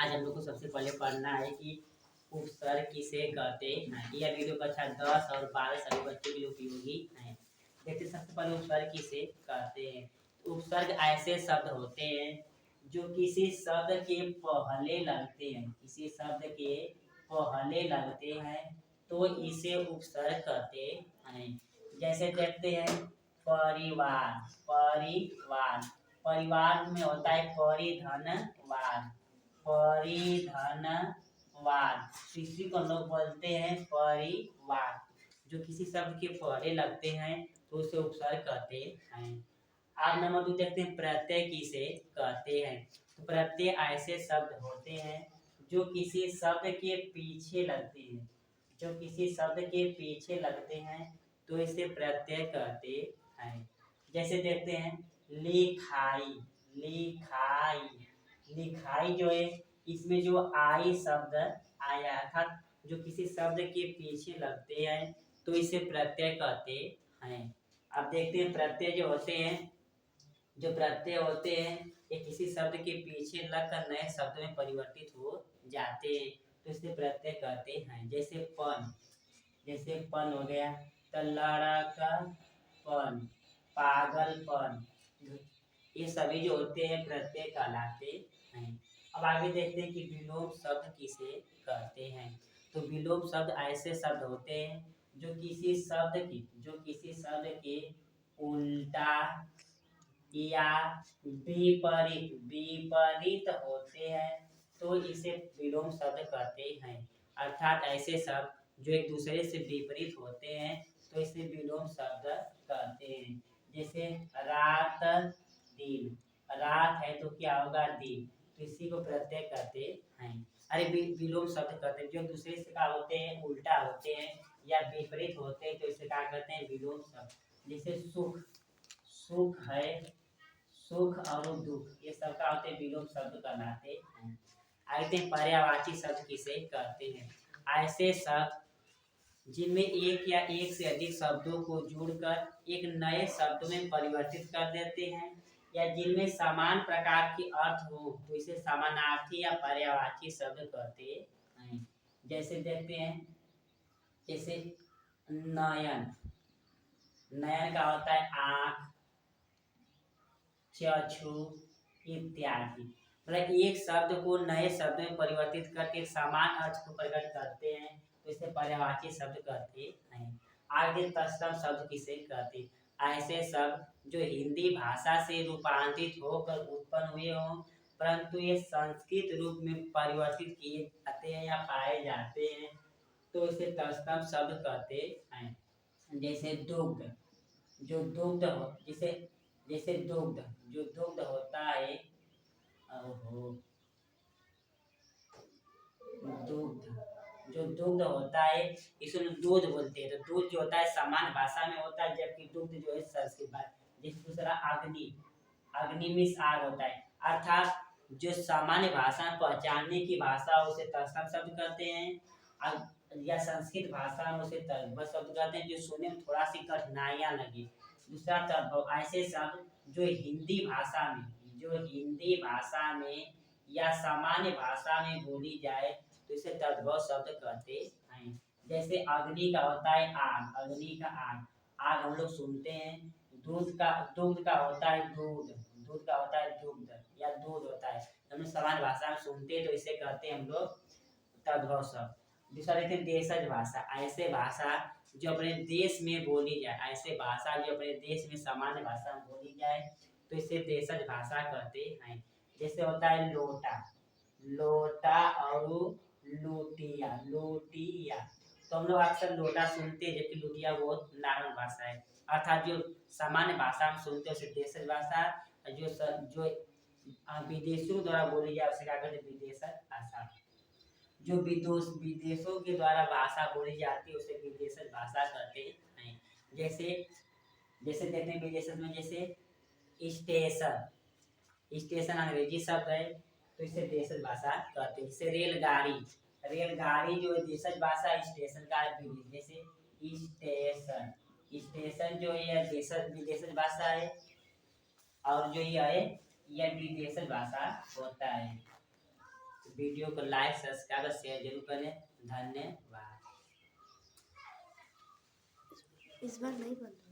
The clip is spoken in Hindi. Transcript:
आज हम लोग को सबसे पहले पढ़ना है कि उपसर्ग किसे कहते हैं। यह वीडियो कक्षा 10 और 12 सभी बच्चों के लिए उपयोगी है। देखते सबसे पहले उपसर्ग किसे कहते हैं। उपसर्ग ऐसे शब्द होते हैं जो किसी शब्द के पहले लगते हैं, किसी शब्द के पहले लगते हैं तो इसे उपसर्ग कहते हैं। जैसे देखते हैं परिवार, परिवार परिवार में होता है परिधनवार, परिधनवार इसी को लोग बोलते हैं परिवार। जो किसी शब्द के पहले लगते हैं तो उसे उपसर्ग कहते हैं। आज नंबर 2 देखते हैं प्रत्यय किसे कहते हैं। तो प्रत्यय ऐसे शब्द होते हैं जो किसी शब्द के पीछे लगते हैं, जो किसी शब्द के पीछे लगते हैं तो इसे प्रत्यय कहते हैं। जैसे देखते हैं लिखाई, लिखाई लिखाई जो है इसमें जो आई शब्द आया अर्थात जो किसी शब्द के पीछे लगते हैं तो इसे प्रत्यय कहते हैं। अब देखते हैं प्रत्यय जो होते हैं, जो प्रत्यय होते हैं ये किसी शब्द के पीछे लगकर नए शब्द में परिवर्तित हो जाते हैं तो इसे प्रत्यय कहते हैं। जैसे पन, जैसे पन हो गया तो लड़कापन, पागलपन, ये सभी जो होते हैं प्रत्यय कहलाते हैं। अब आगे देखते हैं कि विलोम शब्द किसे कहते हैं। तो विलोम शब्द ऐसे शब्द होते हैं जो किसी शब्द के उल्टा या विपरीत विपरीत होते हैं तो इसे विलोम शब्द कहते हैं। अर्थात ऐसे शब्द जो एक दूसरे से विपरीत होते हैं तो इसे विलोम शब्द कहते हैं। जैसे रात दिन, रात है तो क्या होगा दिन, तो इसी को प्रत्यय कहते हैं। अरे विलोम शब्द कहते हैं जो दूसरे से क्या होते हैं उल्टा होते हैं या विपरीत होते हैं तो इसे क्या कहते हैं विलोम शब्द। जैसे सुख, सुख है, सुख और दुख ये सब का होते हैं विलोम शब्द कहलाते हैं। आते हैं पर्यायवाची शब्द किसे कहते हैं। ऐसे शब्द जिनमें एक या एक से अधिक शब्दों को जोड़कर एक नए शब्द में परिवर्तित कर देते हैं या जिनमें समान प्रकार के अर्थ हो तो इसे समानार्थी या पर्यायवाची शब्द कहते हैं। जैसे देखते हैं जैसे नयन, नयन का होता है आँख, चक्षु इत्यादि। मतलब एक शब्द को नए शब्द में परिवर्तित करके समान अर्थ को प्रकट करते हैं तो इसे पर्यायवाची शब्द कहते हैं। आगे तत्सम शब्द किसे कहते हैं। ऐसे शब्द जो हिंदी भाषा से रूपांतरित होकर उत्पन्न हुए हों परंतु ये संस्कृत रूप में परिवर्तित किए जाते हैं या पाए जाते हैं तो इसे तत्सम शब्द कहते हैं। जैसे दुग्ध, जो दुग्ध हो जैसे दुग्ध, जो दुग्ध होता है दुग्ध, जो दुग्ध होता है इसमें दूध बोलते हैं। तो दूध जो होता है सामान्य भाषा में होता है जबकि दुग्ध जो है संस्कृत भाषा। जैसे दूसरा अग्नि, अग्नि में आग होता है अर्थात जो सामान्य भाषा पहचानने की भाषा उसे तत्सम शब्द कहते हैं या संस्कृत भाषा में उसे तद्भव शब्द कहते हैं जो सुनने में थोड़ा सी कठिनाइयाँ लगे। दूसरा तद्भव ऐसे शब्द जो हिंदी भाषा में, जो हिंदी भाषा में या सामान्य भाषा में बोली जाए तो इसे तद्भव शब्द कहते हैं। जैसे अग्नि का होता है आग, अग्नि का आग, आग हम लोग सुनते हैं। दूध का होता है दूध, दूध का होता है दुग्ध या दूध होता है, हम लोग सामान्य भाषा में सुनते हैं तो इसे कहते हैं हम लोग तद्भव शब्द। दूसरा देखते हैं देशज भाषा, ऐसे भाषा जो अपने देश में बोली जाए, ऐसे भाषा जो अपने देश में सामान्य भाषा में बोली जाए तो इसे देशज भाषा कहते हैं। जैसे होता है लोटा, लोटा और लोटिया, लोटिया तो हम लोग अक्सर लोटा सुनते हैं जबकि लोटिया बहुत नॉर्मल भाषा है। अर्थात जो सामान्य भाषा में सुनते हैं उसे देशज भाषा, जो विदेशियों द्वारा बोली जाए उसे क्या कहते हैं विदेशज भाषा। जो विदेशों के द्वारा भाषा बोली जाती है उसे विदेशज भाषा कहते हैं। जैसे देखते हैं विदेशज में जैसे स्टेशन, स्टेशन अंग्रेजी शब्द है तो इसे देशज भाषा कहते हैं। जैसे रेलगाड़ी, रेलगाड़ी जो है देशज भाषा, स्टेशन का जैसे स्टेशन, स्टेशन जो है विदेशज भाषा है और जो ये है यह विदेशज भाषा होता है। वीडियो को लाइक सब्सक्राइब और शेयर जरूर करें। धन्यवाद। इस बार नहीं बंद